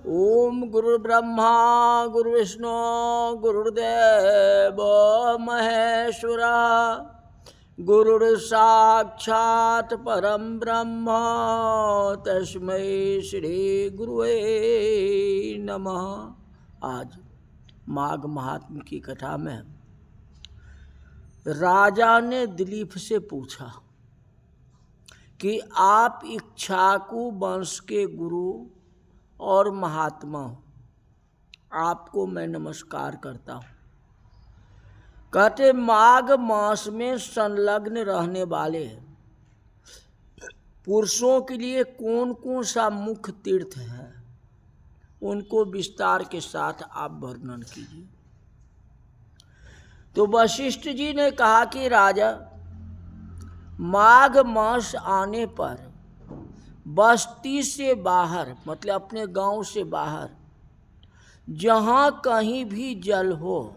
ओम गुरुर्ब्रह्मा गुरुर्विष्णु गुरुर्देव महेश्वरा गुरुर्साक्षात् परम ब्रह्म तस्मै श्री गुरुवे नमः। आज माघ महात्म्य की कथा में राजा ने दिलीप से पूछा कि आप इक्ष्वाकु वंश के गुरु और महात्मा हो, आपको मैं नमस्कार करता हूँ। कहते माघ मास में संलग्न रहने वाले पुरुषों के लिए कौन कौन सा मुख्य तीर्थ है, उनको विस्तार के साथ आप वर्णन कीजिए। तो वशिष्ठ जी ने कहा कि राजा, माघ मास आने पर बस्ती से बाहर, मतलब अपने गांव से बाहर, जहाँ कहीं भी जल हो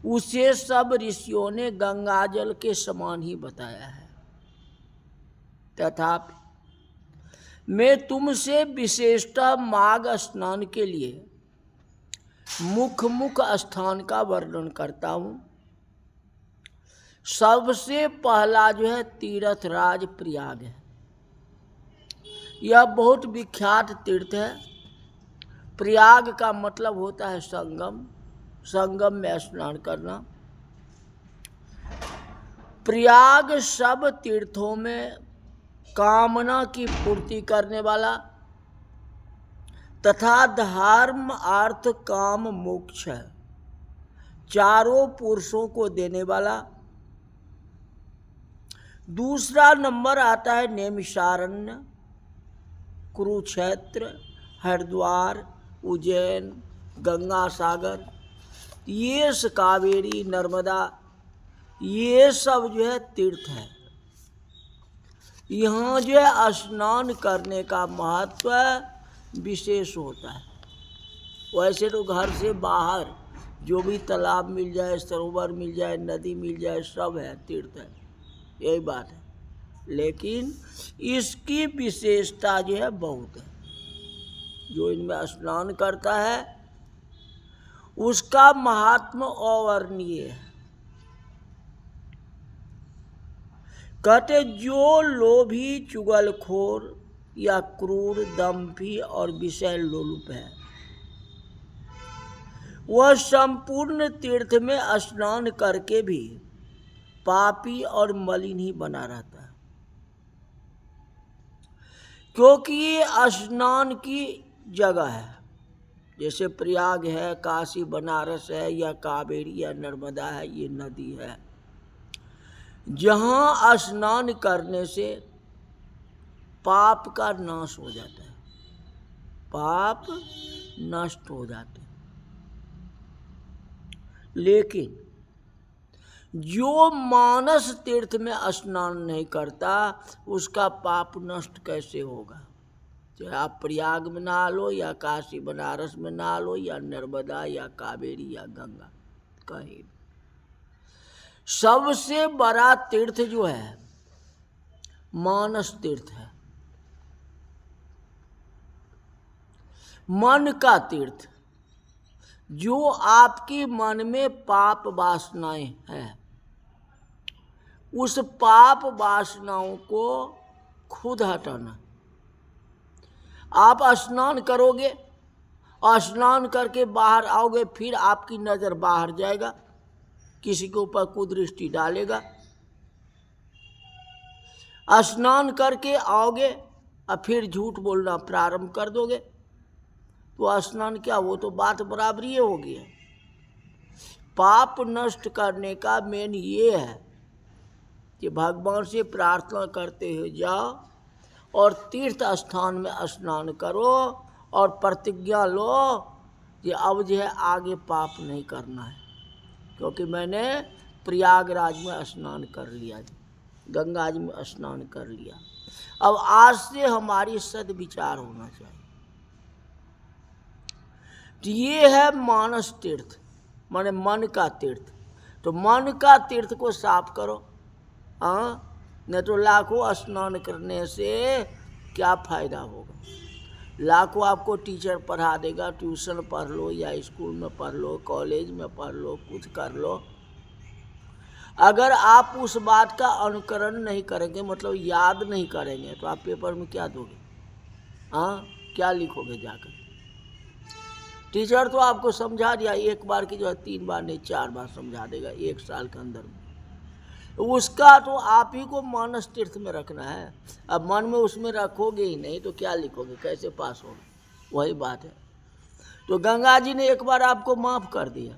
उसे सब ऋषियों ने गंगा जल के समान ही बताया है। तथापि मैं तुमसे विशेषतः माघ स्नान के लिए मुख्य स्थान का वर्णन करता हूँ। सबसे पहला जो है तीर्थराज प्रयाग है। यह बहुत विख्यात तीर्थ है। प्रयाग का मतलब होता है संगम, संगम में स्नान करना। प्रयाग सब तीर्थों में कामना की पूर्ति करने वाला तथा धर्म अर्थ काम मोक्ष चारों पुरुषों को देने वाला। दूसरा नंबर आता है नैमिषारण्य, कुरुक्षेत्र, हरिद्वार, उज्जैन, गंगा सागर, ये कावेरी, नर्मदा, ये सब जो है तीर्थ है। यहाँ जो है स्नान करने का महत्व विशेष होता है। वैसे तो घर से बाहर जो भी तालाब मिल जाए, सरोवर मिल जाए, नदी मिल जाए, सब है तीर्थ है, यही बात है। लेकिन इसकी विशेषता जो है बहुत है। जो इनमें स्नान करता है उसका महात्म अवर्णनीय है। कहते जो लोभी, चुगलखोर या क्रूर, दंभी और विषय लोलुप है, वह संपूर्ण तीर्थ में स्नान करके भी पापी और मलिन ही बना रहता है। क्योंकि ये स्नान की जगह है। जैसे प्रयाग है, काशी बनारस है, या कावेरी या नर्मदा है, ये नदी है। जहाँ स्नान करने से पाप का नाश हो जाता है, पाप नष्ट हो जाते हैं। लेकिन जो मानस तीर्थ में स्नान नहीं करता उसका पाप नष्ट कैसे होगा? चाहे आप प्रयाग में नहा लो, या काशी बनारस में नहा लो, या नर्मदा या कावेरी या गंगा, कहीं सबसे बड़ा तीर्थ जो है मानस तीर्थ है, मन का तीर्थ। जो आपकी मन में पाप वासनाएं हैं, उस पाप वासनाओं को खुद हटाना। आप स्नान करोगे, स्नान करके बाहर आओगे, फिर आपकी नज़र बाहर जाएगा, किसी के ऊपर कुदृष्टि डालेगा। स्नान करके आओगे और फिर झूठ बोलना प्रारंभ कर दोगे, तो स्नान क्या, वो तो बात बराबरी हो गई है। पाप नष्ट करने का मेन ये है कि भगवान से प्रार्थना करते हुए जाओ और तीर्थ स्थान में स्नान करो और प्रतिज्ञा लो कि अब जो है आगे पाप नहीं करना है, क्योंकि मैंने प्रयागराज में स्नान कर लिया, गंगा जी में स्नान कर लिया। अब आज से हमारी सद्विचार होना चाहिए। तो ये है मानस तीर्थ, माने मन का तीर्थ। तो मन का तीर्थ को साफ करो। हाँ, नहीं तो लाखों स्नान करने से क्या फायदा होगा? लाखों आपको टीचर पढ़ा देगा, ट्यूशन पढ़ लो या स्कूल में पढ़ लो, कॉलेज में पढ़ लो, कुछ कर लो, अगर आप उस बात का अनुकरण नहीं करेंगे, मतलब याद नहीं करेंगे, तो आप पेपर में क्या दोगे? हाँ, क्या लिखोगे जाकर? टीचर तो आपको समझा दिया, एक बार की जो है 3 बार नहीं 4 बार समझा देगा 1 साल के अंदर में। उसका तो आप ही को मानस तीर्थ में रखना है। अब मन में उसमें रखोगे ही नहीं तो क्या लिखोगे, कैसे पास होगे? वही बात है। तो गंगा जी ने एक बार आपको माफ़ कर दिया,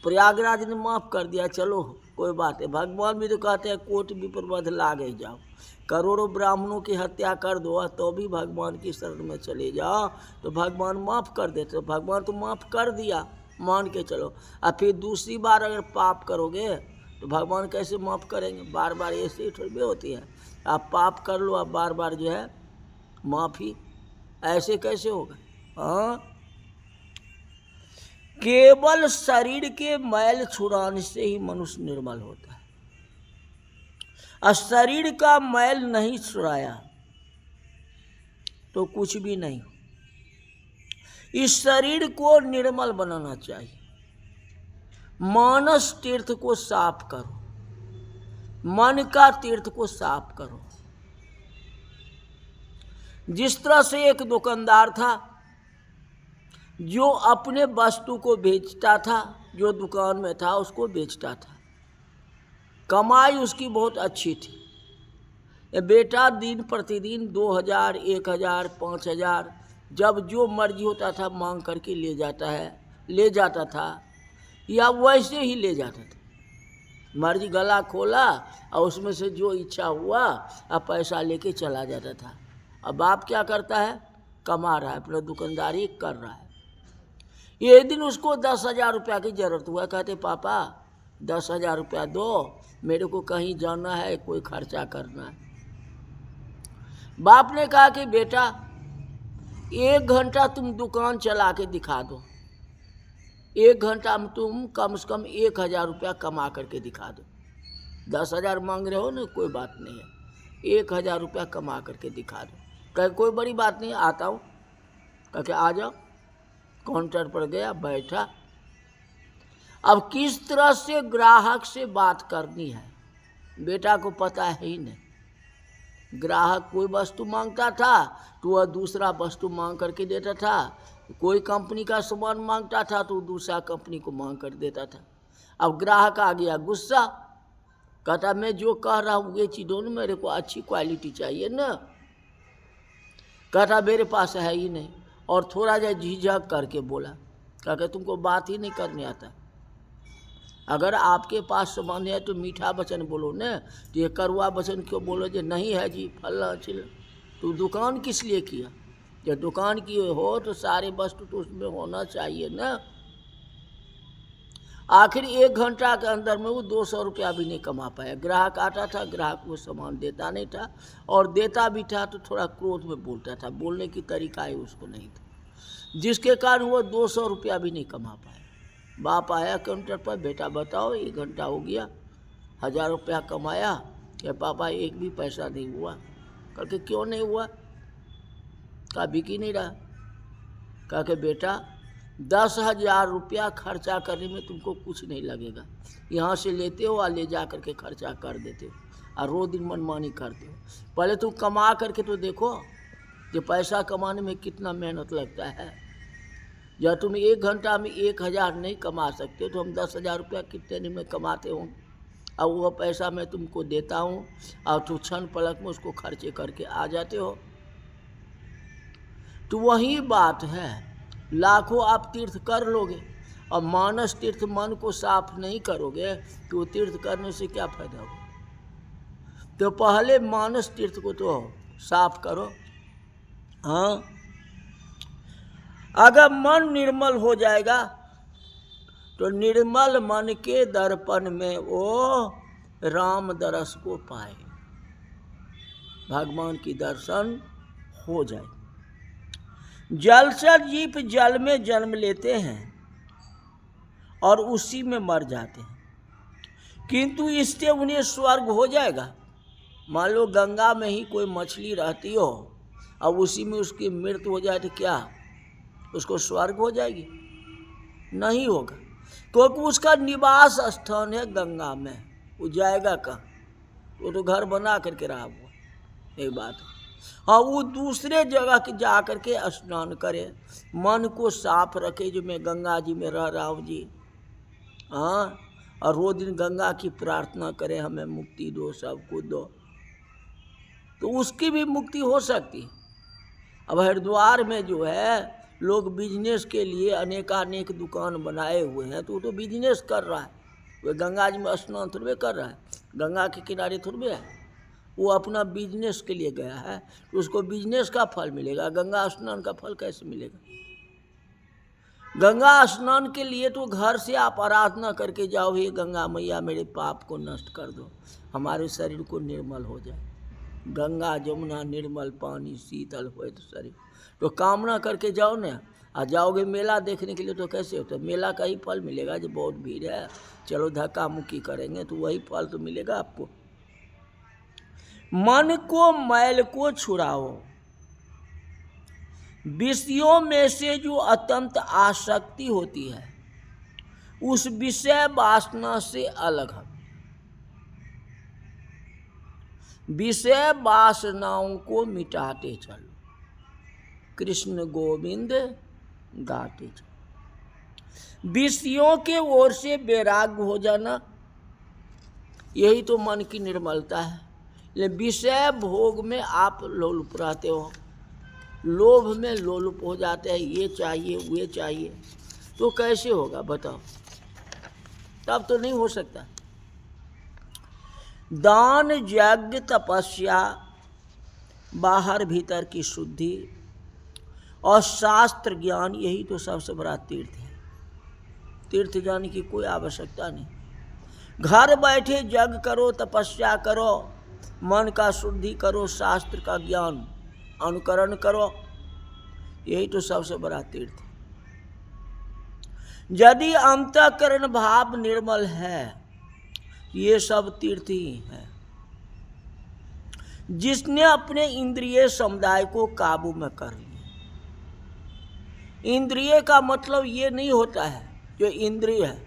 प्रयागराज ने माफ़ कर दिया, चलो कोई बात है। भगवान भी तो कहते हैं कोट विप्रबद्ध लागे जाओ, करोड़ों ब्राह्मणों की हत्या कर दो तो भी भगवान की शरण में चले जाओ तो भगवान माफ़ कर देते। तो भगवान तो माफ़ कर दिया, मान के चलो। अब फिर दूसरी बार अगर पाप करोगे तो भगवान कैसे माफ़ करेंगे? बार बार ऐसे ही थोड़ी होती है। आप पाप कर लो, आप बार बार जो है माफ़ी, ऐसे कैसे होगा? हाँ, केवल शरीर के मैल छुड़ाने से ही मनुष्य निर्मल होता है। और शरीर का मैल नहीं छुड़ाया तो कुछ भी नहीं। इस शरीर को निर्मल बनाना चाहिए। मानस तीर्थ को साफ करो, मन का तीर्थ को साफ करो। जिस तरह से एक दुकानदार था जो अपने वस्तु को बेचता था, जो दुकान में था उसको बेचता था, कमाई उसकी बहुत अच्छी थी। ये बेटा दिन प्रतिदिन 2000, 1000, 5000 जब जो मर्जी होता था मांग करके ले जाता था या वैसे ही ले जाता था। मर्जी गला खोला और उसमें से जो इच्छा हुआ अब पैसा लेके चला जाता था। अब बाप क्या करता है? कमा रहा है, अपना दुकानदारी कर रहा है। एक दिन उसको 10,000 रुपया की जरूरत हुआ। कहते पापा 10,000 रुपया दो, मेरे को कहीं जाना है, कोई खर्चा करना है। बाप ने कहा कि बेटा 1 घंटा तुम दुकान चला के दिखा दो, 1 घंटा में तुम कम से कम 1,000 रुपया कमा करके दिखा दो। 10,000 मांग रहे हो ना, कोई बात नहीं है, 1,000 रुपया कमा करके दिखा दो। कहे कोई बड़ी बात नहीं, आता हूँ। कहे आ जाओ। काउंटर पर गया, बैठा। अब किस तरह से ग्राहक से बात करनी है बेटा को पता है ही नहीं। ग्राहक कोई वस्तु मांगता था तो वह दूसरा वस्तु मांग करके देता था, कोई कंपनी का सामान मांगता था तो दूसरा कंपनी को मांग कर देता था। अब ग्राहक आ गया गुस्सा, कहता मैं जो कह रहा हूँ ये चीज़ दो ना, मेरे को अच्छी क्वालिटी चाहिए ना। कहता मेरे पास है ही नहीं, और थोड़ा जा झिझक करके बोला, कहता तुमको बात ही नहीं करने आता। अगर आपके पास सामान है तो मीठा वचन बोलो ना, तो ये कड़वा वचन क्यों बोलो जो नहीं है जी फल्ला चिल्ला। तो दुकान किस लिए किया? जब दुकान की हो तो सारे वस्तु तो उसमें होना चाहिए ना। आखिर 1 घंटा के अंदर में वो 200 रुपया भी नहीं कमा पाया। ग्राहक आता था, ग्राहक वो सामान देता नहीं था, और देता भी था तो थोड़ा क्रोध में बोलता था, बोलने की तरीका ही उसको नहीं था, जिसके कारण वो 200 रुपया भी नहीं कमा पाया। बाप आया काउंटर पर, बेटा बताओ 1 घंटा हो गया, 1000 रुपया कमाया, क्या पापा एक भी पैसा नहीं हुआ? करके क्यों नहीं हुआ? कहा बिकी नहीं रहा। कहा कि बेटा 10,000 रुपया खर्चा करने में तुमको कुछ नहीं लगेगा, यहाँ से लेते हो और ले जा करके खर्चा कर देते हो और रोज दिन मनमानी करते हो। पहले तुम कमा करके तो देखो कि पैसा कमाने में कितना मेहनत लगता है। जब तुम 1 घंटा में 1,000 नहीं कमा सकते तो हम 10,000 रुपया कितने दिन में कमाते हो? अब वह पैसा मैं तुमको देता हूँ और तुम क्षण पलक में उसको खर्चे करके आ जाते हो। तो वही बात है, लाखों आप तीर्थ कर लोगे और मानस तीर्थ मन को साफ नहीं करोगे तो तीर्थ करने से क्या फायदा होगा? तो पहले मानस तीर्थ को तो साफ करो। हाँ, अगर मन निर्मल हो जाएगा तो निर्मल मन के दर्पण में वो राम दरस को पाए, भगवान की दर्शन हो जाए। जलचर जीव जल में जन्म लेते हैं और उसी में मर जाते हैं, किंतु इससे उन्हें स्वर्ग हो जाएगा। मान लो गंगा में ही कोई मछली रहती हो अब उसी में उसकी मृत्यु हो जाए तो क्या उसको स्वर्ग हो जाएगी? नहीं होगा, क्योंकि उसका निवास स्थान है गंगा में। वो जाएगा कहाँ? वो तो घर बना करके रहा हुआ। एक बात, हाँ, वो दूसरे जगह के जा करके स्नान करे, मन को साफ रखे, जो मैं गंगा जी में रह रहा हूँ जी, हाँ, और रोज दिन गंगा की प्रार्थना करे, हमें मुक्ति दो, सबको दो, तो उसकी भी मुक्ति हो सकती है। अब हरिद्वार में जो है लोग बिजनेस के लिए अनेकानेक दुकान बनाए हुए हैं, तो वो तो बिजनेस कर रहा है, वो गंगा जी में स्नान थोड़े कर रहा है, गंगा के किनारे थोड़े है, वो अपना बिजनेस के लिए गया है, तो उसको बिजनेस का फल मिलेगा, गंगा स्नान का फल कैसे मिलेगा? गंगा स्नान के लिए तो घर से आप आराधना करके जाओ, हे गंगा मैया मेरे पाप को नष्ट कर दो, हमारे शरीर को निर्मल हो जाए, गंगा जमुना निर्मल पानी शीतल होए तो शरीर, तो कामना करके जाओ ना। आ जाओगे मेला देखने के लिए तो कैसे होता है? मेला का ही फल मिलेगा, जो बहुत भीड़ है, चलो धक्का मुक्की करेंगे तो वही फल तो मिलेगा आपको। मन को मैल को छुड़ाओ, विषयों में से जो अत्यंत आसक्ति होती है उस विषय वासना से अलग है। विषय वासनाओं को मिटाते चलो, कृष्ण गोविंद गाते चलो। विषयों के ओर से वैराग्य हो जाना, यही तो मन की निर्मलता है। लेकिन विषय भोग में आप लोलुप रहते हो, लोभ में लोलुप हो जाते हैं, ये चाहिए वो चाहिए, तो कैसे होगा बताओ? तब तो नहीं हो सकता। दान यज्ञ तपस्या, बाहर भीतर की शुद्धि और शास्त्र ज्ञान, यही तो सबसे बड़ा तीर्थ है। तीर्थ जाने की कोई आवश्यकता नहीं, घर बैठे यज्ञ करो, तपस्या करो, मन का शुद्धि करो, शास्त्र का ज्ञान अनुकरण करो, यही तो सबसे बड़ा तीर्थ है। यदि अंतःकरण भाव निर्मल है, ये सब तीर्थ ही है। जिसने अपने इंद्रिय समुदाय को काबू में कर लिया, इंद्रिय का मतलब ये नहीं होता है जो इंद्रिय है,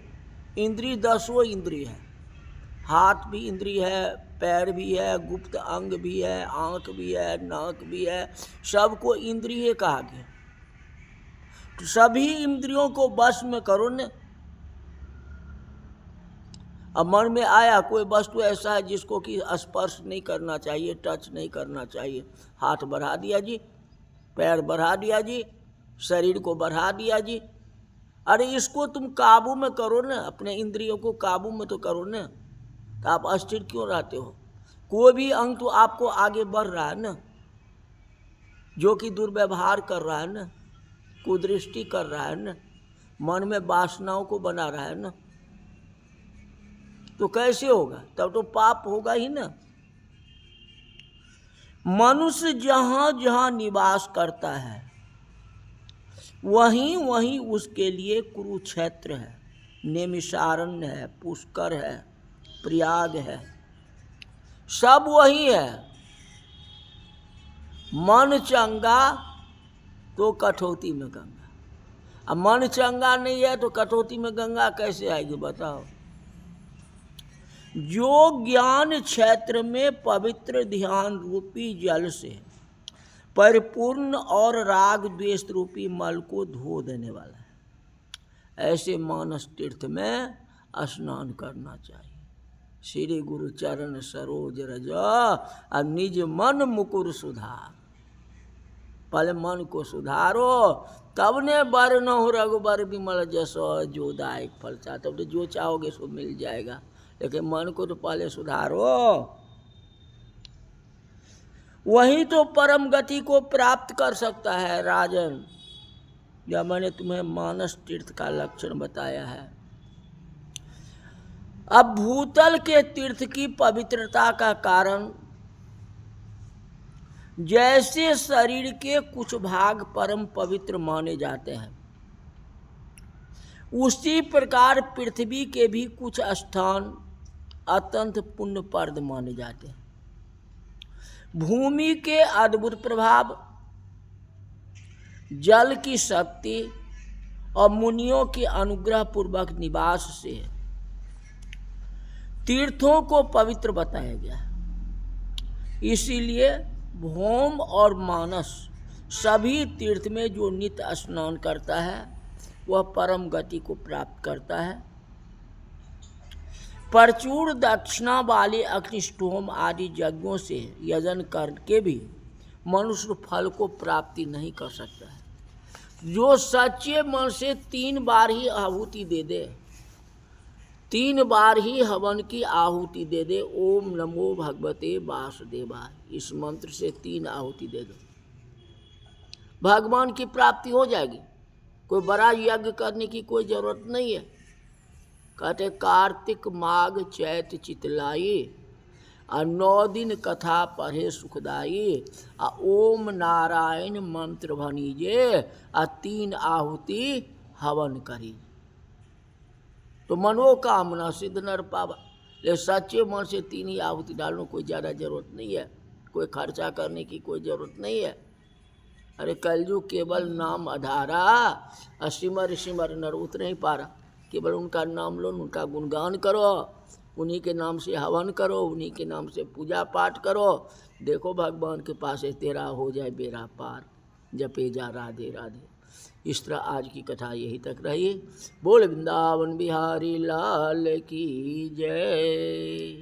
इंद्रिय 10 इंद्रिय है, हाथ भी इंद्रिय है, पैर भी है, गुप्त अंग भी है, आंख भी है, नाक भी है, सबको इंद्रिय कहा गया। तो सभी इंद्रियों को वश में करो न। अब मन में आया कोई वस्तु ऐसा है जिसको कि स्पर्श नहीं करना चाहिए, टच नहीं करना चाहिए, हाथ बढ़ा दिया जी, पैर बढ़ा दिया जी, शरीर को बढ़ा दिया जी, अरे इसको तुम काबू में करो ना, अपने इंद्रियों को काबू में तो करो ना, तो आप अस्थिर क्यों रहते हो? कोई भी अंग तो आपको आगे बढ़ रहा है ना, जो कि दुर्व्यवहार कर रहा है ना, कुदृष्टि कर रहा है ना, मन में वासनाओं को बना रहा है ना, तो कैसे होगा? तब तो पाप होगा ही ना। मनुष्य जहाँ जहाँ निवास करता है वहीं वहीं उसके लिए कुरुक्षेत्र है, नैमिषारण्य है, पुष्कर है, प्रयाग है, सब वही है। मन चंगा तो कठौती में गंगा, अब मन चंगा नहीं है तो कठौती में गंगा कैसे आएगी बताओ? जो ज्ञान क्षेत्र में पवित्र ध्यान रूपी जल से परिपूर्ण और राग द्वेष रूपी मल को धो देने वाला है, ऐसे मानस तीर्थ में स्नान करना चाहिए। श्री गुरु चरण सरोज रज और निज मन मुकुर सुधार। पहले मन को सुधारो, तब ने बर न हो रघुबर विमल जसो जो दायक फल चाह, तब तो जो चाहोगे सो मिल जाएगा, लेकिन मन को तो पहले सुधारो, वही तो परम गति को प्राप्त कर सकता है राजन। या मैंने तुम्हें मानस तीर्थ का लक्षण बताया है। अब भूतल के तीर्थ की पवित्रता का कारण, जैसे शरीर के कुछ भाग परम पवित्र माने जाते हैं, उसी प्रकार पृथ्वी के भी कुछ स्थान अत्यंत पुण्यप्रद माने जाते हैं। भूमि के अद्भुत प्रभाव जल की शक्ति और मुनियों के अनुग्रह पूर्वक निवास से तीर्थों को पवित्र बताया गया। इसीलिए भौम और मानस सभी तीर्थ में जो नित्य स्नान करता है वह परम गति को प्राप्त करता है। प्रचुर दक्षिणा वाले अग्निष्टोम आदि यज्ञों से यजन करके भी मनुष्य फल को प्राप्ति नहीं कर सकता है। जो सच्चे मन से 3 बार ही आहुति दे दे, 3 बार ही हवन की आहुति दे दे, ओम नमो भगवते वासुदेवाय, इस मंत्र से 3 आहुति दे दो, भगवान की प्राप्ति हो जाएगी। कोई बड़ा यज्ञ करने की कोई जरूरत नहीं है। कहते कार्तिक माघ चैत चितलाई, 9 दिन कथा पढ़े सुखदाई, ओम नारायण मंत्र भनीजे, 3 आहुति हवन करी तो मनोकामना सिद्ध नर पावा। ले सच्चे मन से 3 ही आहुति डालने, कोई ज़्यादा जरूरत नहीं है, कोई खर्चा करने की कोई जरूरत नहीं है। अरे कलयुग केवल नाम आधारा, सिमर सिमर नर उतर नहीं पा रहा। केवल उनका नाम लो, उनका गुणगान करो, उन्हीं के नाम से हवन करो, उन्हीं के नाम से पूजा पाठ करो। देखो भगवान के पास है, तेरा हो जाए बेड़ा पार, जपे जा राधे राधे। इस तरह आज की कथा यही तक रही। बोल वृंदावन बिहारी लाल की जय।